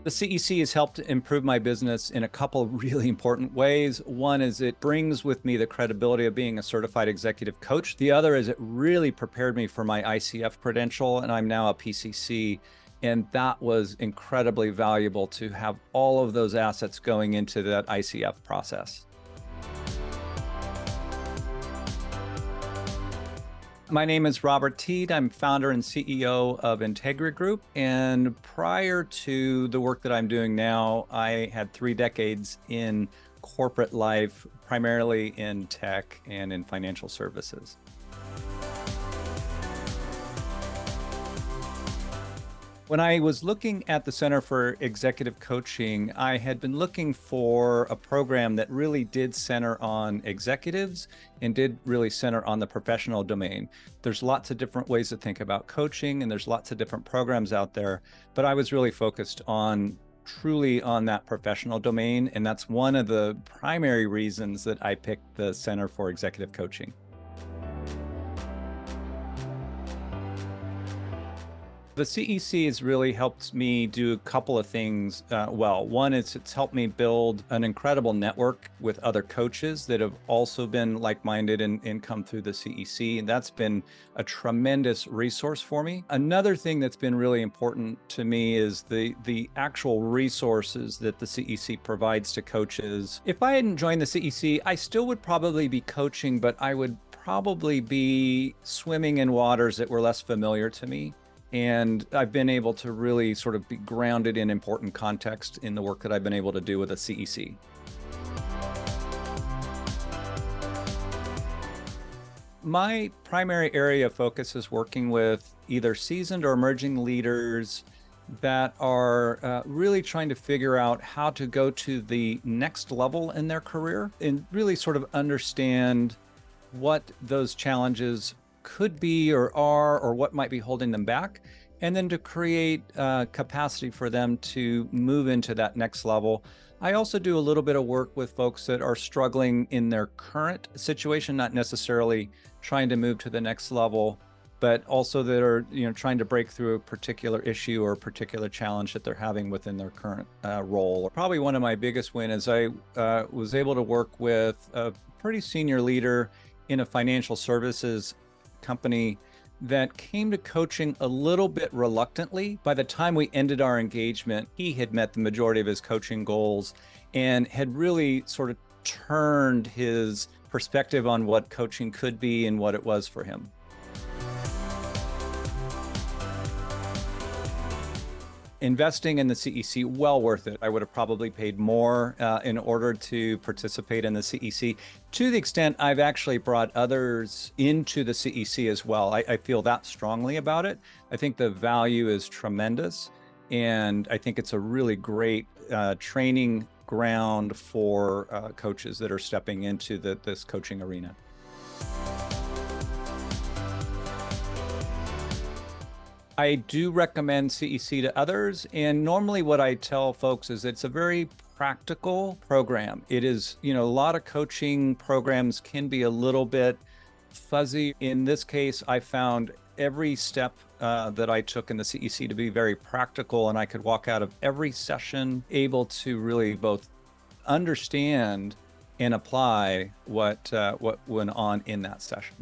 The CEC has helped improve my business in a couple of really important ways. One is it brings with me the credibility of being a certified executive coach. The other is it really prepared me for my ICF credential, and I'm now a PCC. And that was incredibly valuable to have all of those assets going into that ICF process. My name is Robert Teed. I'm founder and CEO of Integra Group. And prior to the work that I'm doing now, I had 3 decades in corporate life, primarily in tech and in financial services. When I was looking at the Center for Executive Coaching, I had been looking for a program that really did center on executives and did really center on the professional domain. There's lots of different ways to think about coaching, and there's lots of different programs out there, but I was really focused on truly on that professional domain, and that's one of the primary reasons that I picked the Center for Executive Coaching. The CEC has really helped me do a couple of things well. One is it's helped me build an incredible network with other coaches that have also been like-minded and come through the CEC, and that's been a tremendous resource for me. Another thing that's been really important to me is the actual resources that the CEC provides to coaches. If I hadn't joined the CEC, I still would probably be coaching, but I would probably be swimming in waters that were less familiar to me. And I've been able to really sort of be grounded in important context in the work that I've been able to do with the CEC. My primary area of focus is working with either seasoned or emerging leaders that are really trying to figure out how to go to the next level in their career and really sort of understand what those challenges could be or are, or what might be holding them back, and then to create capacity for them to move into that next level. I also do a little bit of work with folks that are struggling in their current situation, not necessarily trying to move to the next level, but also that are trying to break through a particular issue or a particular challenge that they're having within their current role. Probably one of my biggest wins is I was able to work with a pretty senior leader in a financial services company that came to coaching a little bit reluctantly. By the time we ended our engagement, he had met the majority of his coaching goals and had really sort of turned his perspective on what coaching could be and what it was for him. Investing in the CEC, well worth it. I would have probably paid more in order to participate in the CEC. To the extent I've actually brought others into the CEC as well. I feel that strongly about it. I think the value is tremendous, and I think it's a really great training ground for coaches that are stepping into this coaching arena. I do recommend CEC to others, and normally what I tell folks is it's a very practical program. It is, a lot of coaching programs can be a little bit fuzzy. In this case, I found every step that I took in the CEC to be very practical, and I could walk out of every session able to really both understand and apply what went on in that session.